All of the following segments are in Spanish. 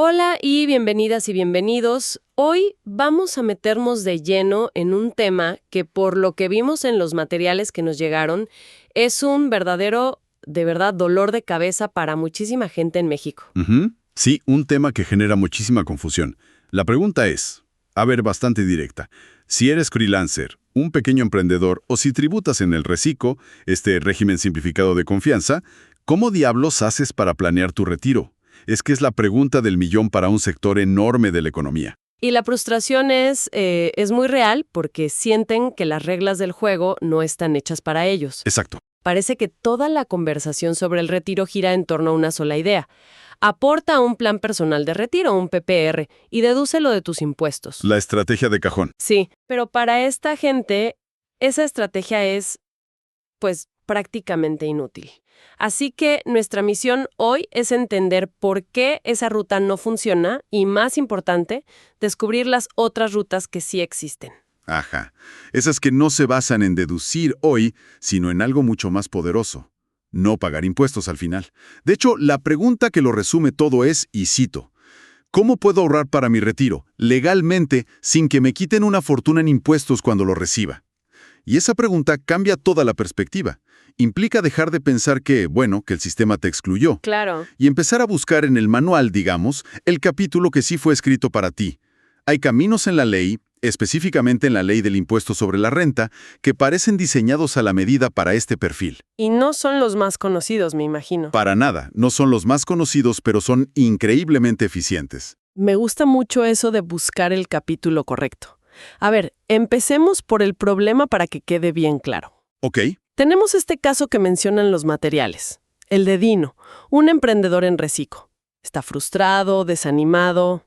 Hola y bienvenidas y bienvenidos. Hoy vamos a meternos de lleno en un tema que, por lo que vimos en los materiales que nos llegaron, es un verdadero, de verdad, dolor de cabeza para muchísima gente en México. Sí, un tema que genera muchísima confusión. La pregunta es, a ver, bastante directa. Si eres freelancer, un pequeño emprendedor o si tributas en el RECICO, este régimen simplificado de confianza, ¿cómo diablos haces para planear tu retiro? Es que es la pregunta del millón para un sector enorme de la economía. Y la frustración es muy real porque sienten que las reglas del juego no están hechas para ellos. Exacto. Parece que toda la conversación sobre el retiro gira en torno a una sola idea. Aporta a un plan personal de retiro, un PPR, y dedúcelo de tus impuestos. La estrategia de cajón. Sí, pero para esta gente, esa estrategia es, pues, prácticamente inútil. Así que nuestra misión hoy es entender por qué esa ruta no funciona y, más importante, descubrir las otras rutas que sí existen. Ajá. Esas que no se basan en deducir hoy, sino en algo mucho más poderoso. No pagar impuestos al final. De hecho, la pregunta que lo resume todo es, y cito, ¿cómo puedo ahorrar para mi retiro, legalmente, sin que me quiten una fortuna en impuestos cuando lo reciba? Y esa pregunta cambia toda la perspectiva. Implica dejar de pensar que el sistema te excluyó. Claro. Y empezar a buscar en el manual, digamos, el capítulo que sí fue escrito para ti. Hay caminos en la ley, específicamente en la ley del impuesto sobre la renta, que parecen diseñados a la medida para este perfil. Y no son los más conocidos, me imagino. Para nada, no son los más conocidos, pero son increíblemente eficientes. Me gusta mucho eso de buscar el capítulo correcto. A ver, empecemos por el problema para que quede bien claro. Ok. Tenemos este caso que mencionan los materiales, el de Dino, un emprendedor en RECICO. Está frustrado, desanimado.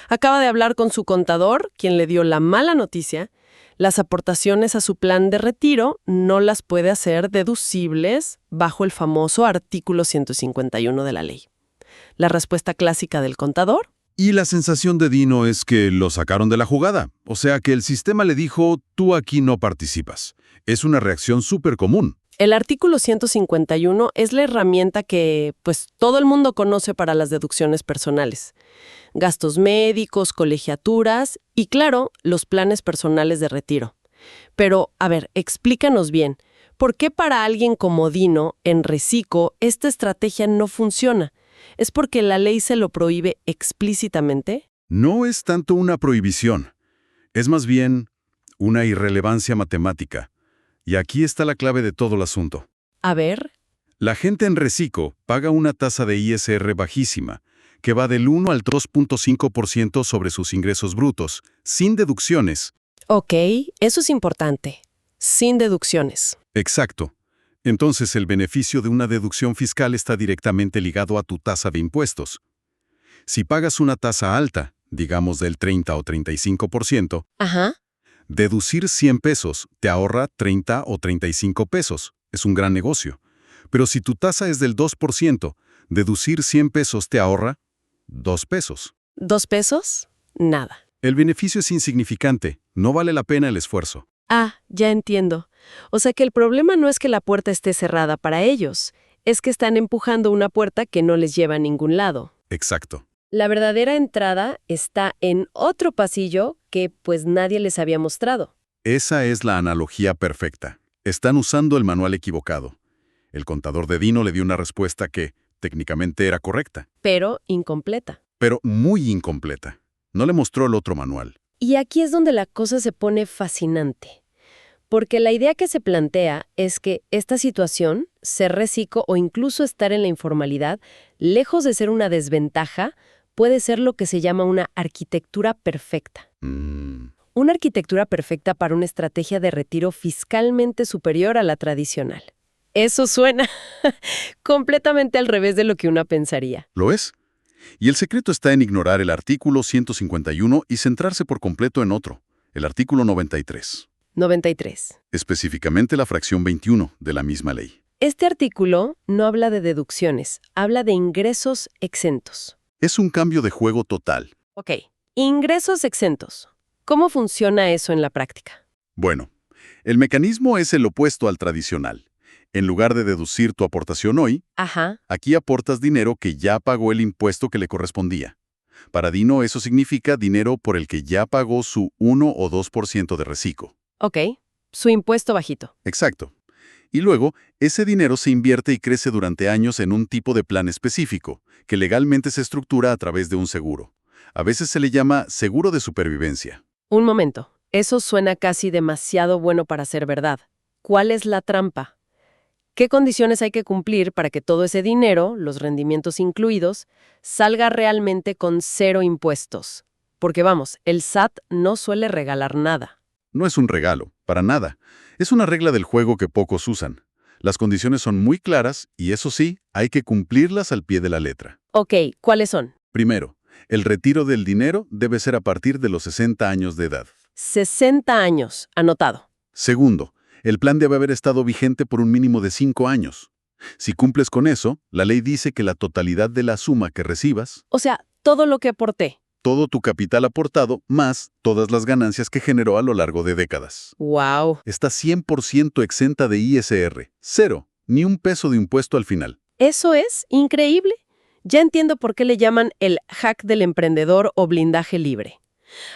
Acaba de hablar con su contador, quien le dio la mala noticia. Las aportaciones a su plan de retiro no las puede hacer deducibles bajo el famoso artículo 151 de la ley. La respuesta clásica del contador: Y la sensación de Dino es que lo sacaron de la jugada. O sea que el sistema le dijo, tú aquí no participas. Es una reacción súper común. el artículo 151 es la herramienta que, pues, todo el mundo conoce para las deducciones personales. Gastos médicos, colegiaturas y, claro, los planes personales de retiro. Pero, a ver, explícanos bien, ¿por qué para alguien como Dino, en RECICO, esta estrategia no funciona? ¿Es porque la ley se lo prohíbe explícitamente? No es tanto una prohibición. Es más bien una irrelevancia matemática. Y aquí está la clave de todo el asunto. A ver. La gente en RECICO paga una tasa de ISR bajísima, que va del 1 al 2.5% sobre sus ingresos brutos, sin deducciones. Ok, eso es importante. Sin deducciones. Exacto. Entonces el beneficio de una deducción fiscal está directamente ligado a tu tasa de impuestos. Si pagas una tasa alta, digamos del 30 o 35%, Ajá. deducir 100 pesos te ahorra 30 o 35 pesos. Es un gran negocio. Pero si tu tasa es del 2%, deducir 100 pesos te ahorra 2 pesos. ¿2 pesos? Nada. El beneficio es insignificante. No vale la pena el esfuerzo. Ah, ya entiendo. O sea que el problema no es que la puerta esté cerrada para ellos, es que están empujando una puerta que no les lleva a ningún lado. Exacto. La verdadera entrada está en otro pasillo que pues nadie les había mostrado. Esa es la analogía perfecta. Están usando el manual equivocado. El contador de Dino le dio una respuesta que técnicamente era correcta, Pero incompleta. pero muy incompleta. No le mostró el otro manual. Y aquí es donde la cosa se pone fascinante. Porque la idea que se plantea es que esta situación, ser RECICO o incluso estar en la informalidad, lejos de ser una desventaja, puede ser lo que se llama una arquitectura perfecta. Una arquitectura perfecta para una estrategia de retiro fiscalmente superior a la tradicional. Eso suena completamente al revés de lo que uno pensaría. ¿Lo es? Y el secreto está en ignorar el artículo 151 y centrarse por completo en otro, el artículo 93. 93. Específicamente la fracción 21 de la misma ley. Este artículo no habla de deducciones, habla de ingresos exentos. Es un cambio de juego total. Ok, ingresos exentos. ¿Cómo funciona eso en la práctica? Bueno, el mecanismo es el opuesto al tradicional. En lugar de deducir tu aportación hoy, Ajá. aquí aportas dinero que ya pagó el impuesto que le correspondía. Para Dino eso significa dinero por el que ya pagó su 1 o 2% de reciclo. Ok, su impuesto bajito. Exacto. Y luego, ese dinero se invierte y crece durante años en un tipo de plan específico, que legalmente se estructura a través de un seguro. A veces se le llama seguro de supervivencia. Un momento, eso suena casi demasiado bueno para ser verdad. ¿Cuál es la trampa? ¿Qué condiciones hay que cumplir para que todo ese dinero, los rendimientos incluidos, salga realmente con 0 impuestos? Porque vamos, el SAT no suele regalar nada. No es un regalo, para nada. Es una regla del juego que pocos usan. Las condiciones son muy claras y eso sí, hay que cumplirlas al pie de la letra. Ok, ¿cuáles son? Primero, el retiro del dinero debe ser a partir de los 60 años de edad. 60 años, anotado. Segundo, el plan debe haber estado vigente por un mínimo de 5 años. Si cumples con eso, la ley dice que la totalidad de la suma que recibas, O sea, todo lo que aporté. todo tu capital aportado, más todas las ganancias que generó a lo largo de décadas, ¡Wow! está 100% exenta de ISR. Cero, ni un peso de impuesto al final. Eso es increíble. Ya entiendo por qué le llaman el hack del emprendedor o blindaje libre.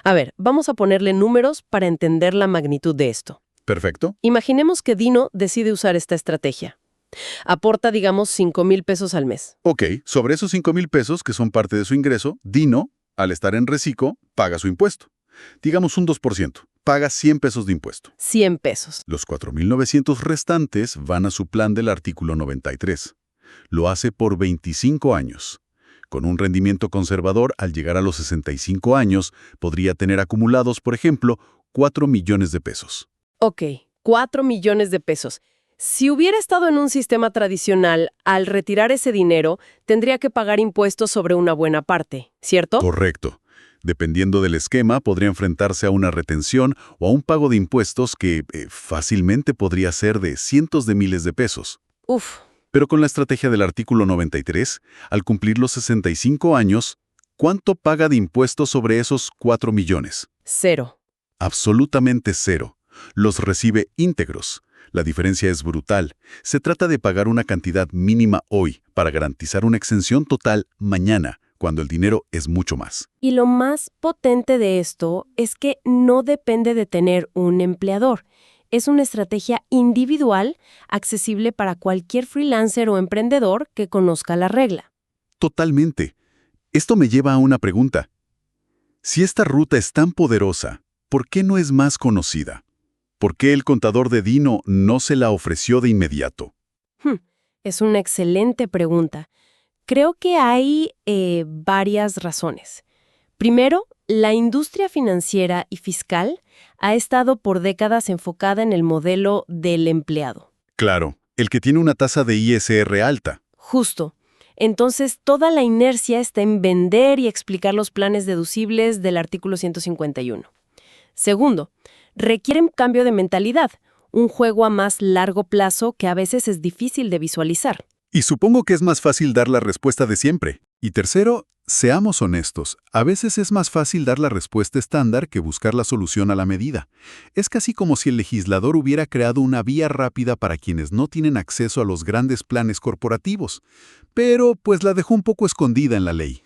A ver, vamos a ponerle números para entender la magnitud de esto. ¿Perfecto? Imaginemos que Dino decide usar esta estrategia. Aporta, digamos, 5,000 pesos al mes. Ok, sobre esos 5,000 pesos que son parte de su ingreso, Dino, al estar en reciclo, paga su impuesto. Digamos un 2%. Paga 100 pesos de impuesto. 100 pesos. Los 4,900 restantes van a su plan del artículo 93. Lo hace por 25 años. Con un rendimiento conservador, al llegar a los 65 años, podría tener acumulados, por ejemplo, 4 millones de pesos. Ok, 4 millones de pesos. Si hubiera estado en un sistema tradicional, al retirar ese dinero, tendría que pagar impuestos sobre una buena parte, ¿cierto? Correcto. Dependiendo del esquema, podría enfrentarse a una retención o a un pago de impuestos que fácilmente podría ser de cientos de miles de pesos. Uf, Pero con la estrategia del artículo 93, al cumplir los 65 años, ¿cuánto paga de impuestos sobre esos 4 millones? 0. Absolutamente cero. Los recibe íntegros. La diferencia es brutal. Se trata de pagar una cantidad mínima hoy para garantizar una exención total mañana, cuando el dinero es mucho más. Y lo más potente de esto es que no depende de tener un empleador. Es una estrategia individual, accesible para cualquier freelancer o emprendedor que conozca la regla. Totalmente. Esto me lleva a una pregunta. Si esta ruta es tan poderosa, ¿por qué no es más conocida? ¿Por qué el contador de Dino no se la ofreció de inmediato? Es una excelente pregunta. Creo que hay varias razones. Primero, la industria financiera y fiscal ha estado por décadas enfocada en el modelo del empleado. Claro, el que tiene una tasa de ISR alta. Justo. Entonces, toda la inercia está en vender y explicar los planes deducibles del artículo 151. Segundo, requieren cambio de mentalidad, un juego a más largo plazo que a veces es difícil de visualizar. Y supongo que es más fácil dar la respuesta de siempre. Y tercero, seamos honestos, a veces es más fácil dar la respuesta estándar que buscar la solución a la medida. Es casi como si el legislador hubiera creado una vía rápida para quienes no tienen acceso a los grandes planes corporativos, pero pues la dejó un poco escondida en la ley.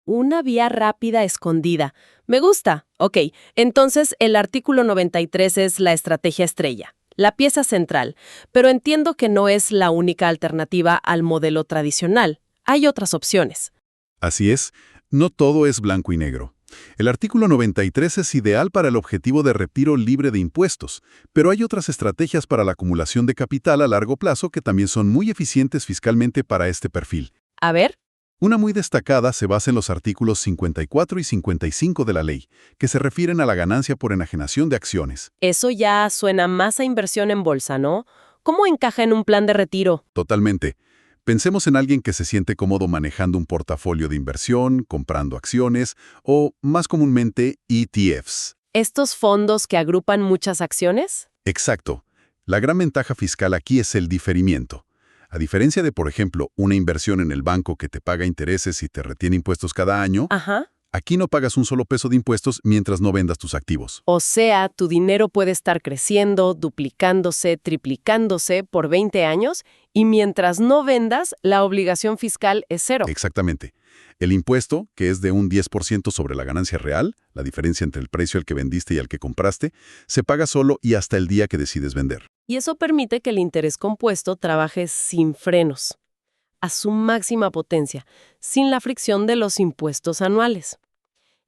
Una vía rápida escondida. Me gusta. Ok, entonces el artículo 93 es la estrategia estrella, la pieza central, pero entiendo que no es la única alternativa al modelo tradicional. Hay otras opciones. Así es, no todo es blanco y negro. El artículo 93 es ideal para el objetivo de retiro libre de impuestos, pero hay otras estrategias para la acumulación de capital a largo plazo que también son muy eficientes fiscalmente para este perfil. A ver. Una muy destacada se basa en los artículos 54 y 55 de la ley, que se refieren a la ganancia por enajenación de acciones. Eso ya suena más a inversión en bolsa, ¿no? ¿Cómo encaja en un plan de retiro? Totalmente. Pensemos en alguien que se siente cómodo manejando un portafolio de inversión, comprando acciones o, más comúnmente, ETFs. ¿Estos fondos que agrupan muchas acciones? Exacto. La gran ventaja fiscal aquí es el diferimiento. A diferencia de, por ejemplo, una inversión en el banco que te paga intereses y te retiene impuestos cada año, Ajá. Aquí no pagas un solo peso de impuestos mientras no vendas tus activos. O sea, tu dinero puede estar creciendo, duplicándose, triplicándose por 20 años y mientras no vendas, la obligación fiscal es cero. Exactamente. El impuesto, que es de un 10% sobre la ganancia real, la diferencia entre el precio al que vendiste y al que compraste, se paga solo y hasta el día que decides vender. Y eso permite que el interés compuesto trabaje sin frenos, a su máxima potencia, sin la fricción de los impuestos anuales.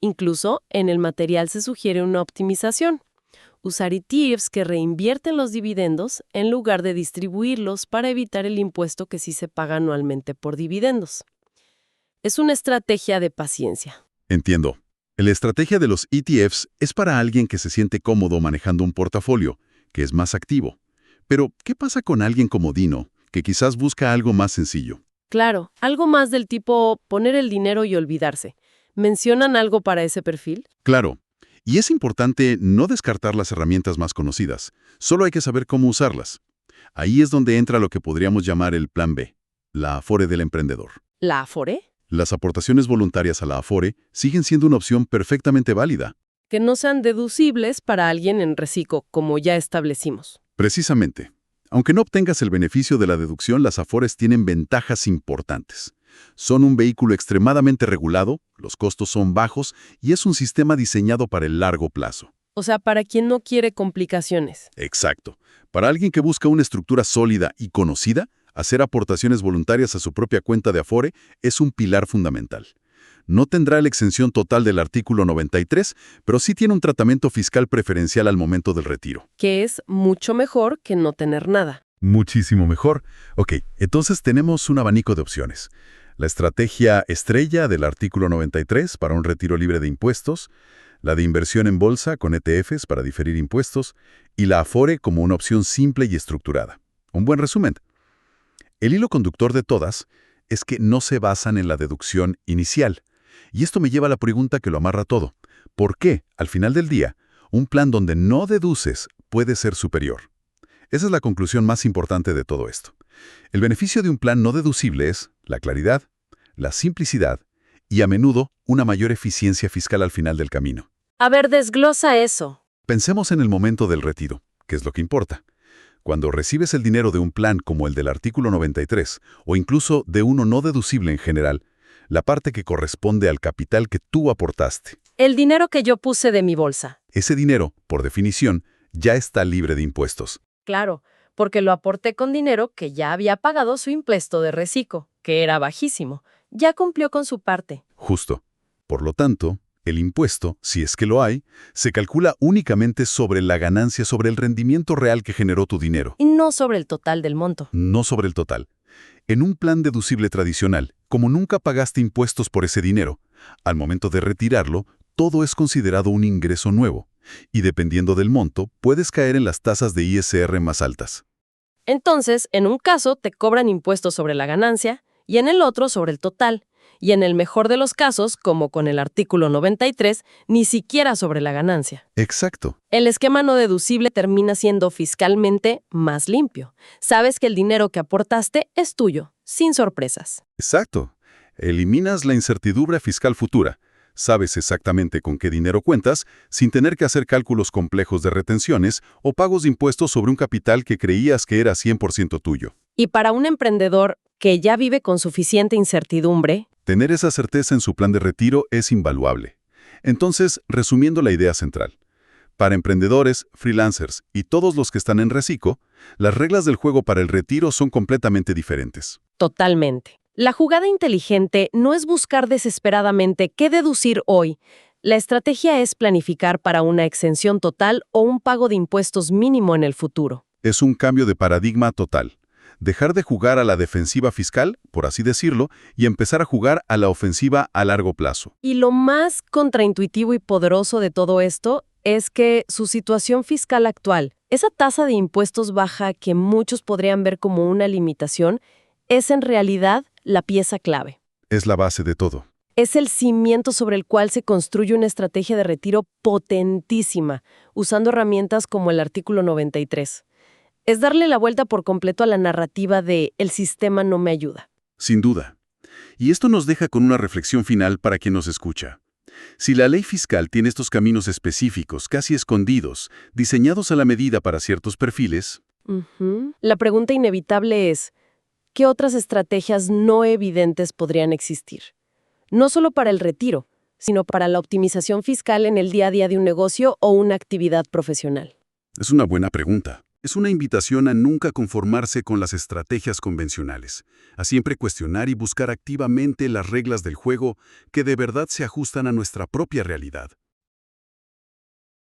Incluso en el material se sugiere una optimización. Usar ETFs que reinvierten los dividendos en lugar de distribuirlos para evitar el impuesto que sí se paga anualmente por dividendos. Es una estrategia de paciencia. Entiendo. La estrategia de los ETFs es para alguien que se siente cómodo manejando un portafolio, que es más activo. Pero, ¿qué pasa con alguien como Dino, que quizás busca algo más sencillo? Claro, algo más del tipo poner el dinero y olvidarse. ¿Mencionan algo para ese perfil? Claro. Y es importante no descartar las herramientas más conocidas. Solo hay que saber cómo usarlas. Ahí es donde entra lo que podríamos llamar el Plan B, la Afore del emprendedor. ¿La Afore? Las aportaciones voluntarias a la Afore siguen siendo una opción perfectamente válida. Que no sean deducibles para alguien en reciclo, como ya establecimos. Precisamente. Aunque no obtengas el beneficio de la deducción, las Afores tienen ventajas importantes. Son un vehículo extremadamente regulado, los costos son bajos y es un sistema diseñado para el largo plazo. O sea, para quien no quiere complicaciones. Exacto. Para alguien que busca una estructura sólida y conocida, hacer aportaciones voluntarias a su propia cuenta de Afore es un pilar fundamental. No tendrá la exención total del artículo 93, pero sí tiene un tratamiento fiscal preferencial al momento del retiro. Que es mucho mejor que no tener nada. Muchísimo mejor. Ok, entonces tenemos un abanico de opciones. La estrategia estrella del artículo 93 para un retiro libre de impuestos, la de inversión en bolsa con ETFs para diferir impuestos y la Afore como una opción simple y estructurada. Un buen resumen. El hilo conductor de todas es que no se basan en la deducción inicial. Y esto me lleva a la pregunta que lo amarra todo. ¿Por qué, al final del día, un plan donde no deduces puede ser superior? Esa es la conclusión más importante de todo esto. El beneficio de un plan no deducible es la claridad, la simplicidad y, a menudo, una mayor eficiencia fiscal al final del camino. A ver, desglosa eso. Pensemos en el momento del retiro, que es lo que importa. Cuando recibes el dinero de un plan como el del artículo 93, o incluso de uno no deducible en general, la parte que corresponde al capital que tú aportaste. El dinero que yo puse de mi bolsa. Ese dinero, por definición, ya está libre de impuestos. Claro, porque lo aporté con dinero que ya había pagado su impuesto de reciclo, que era bajísimo. Ya cumplió con su parte. Justo. Por lo tanto, el impuesto, si es que lo hay, se calcula únicamente sobre la ganancia sobre el rendimiento real que generó tu dinero. Y no sobre el total del monto. No sobre el total. En un plan deducible tradicional, como nunca pagaste impuestos por ese dinero, al momento de retirarlo, todo es considerado un ingreso nuevo, y dependiendo del monto, puedes caer en las tasas de ISR más altas. Entonces, en un caso te cobran impuestos sobre la ganancia y en el otro sobre el total. Y en el mejor de los casos, como con el artículo 93, ni siquiera sobre la ganancia. Exacto. El esquema no deducible termina siendo fiscalmente más limpio. Sabes que el dinero que aportaste es tuyo, sin sorpresas. Exacto. Eliminas la incertidumbre fiscal futura. Sabes exactamente con qué dinero cuentas, sin tener que hacer cálculos complejos de retenciones o pagos de impuestos sobre un capital que creías que era 100% tuyo. Y para un emprendedor que ya vive con suficiente incertidumbre, tener esa certeza en su plan de retiro es invaluable. Entonces, resumiendo la idea central. Para emprendedores, freelancers y todos los que están en reciclo, las reglas del juego para el retiro son completamente diferentes. Totalmente. La jugada inteligente no es buscar desesperadamente qué deducir hoy. La estrategia es planificar para una exención total o un pago de impuestos mínimo en el futuro. Es un cambio de paradigma total. Dejar de jugar a la defensiva fiscal, por así decirlo, y empezar a jugar a la ofensiva a largo plazo. Y lo más contraintuitivo y poderoso de todo esto es que su situación fiscal actual, esa tasa de impuestos baja que muchos podrían ver como una limitación, es en realidad la pieza clave. Es la base de todo. Es el cimiento sobre el cual se construye una estrategia de retiro potentísima, usando herramientas como el artículo 93. Es darle la vuelta por completo a la narrativa de «el sistema no me ayuda». Sin duda. Y esto nos deja con una reflexión final para quien nos escucha. Si la ley fiscal tiene estos caminos específicos, casi escondidos, diseñados a la medida para ciertos perfiles, La pregunta inevitable es, ¿qué otras estrategias no evidentes podrían existir? No solo para el retiro, sino para la optimización fiscal en el día a día de un negocio o una actividad profesional. es una buena pregunta. Es una invitación a nunca conformarse con las estrategias convencionales, a siempre cuestionar y buscar activamente las reglas del juego que de verdad se ajustan a nuestra propia realidad.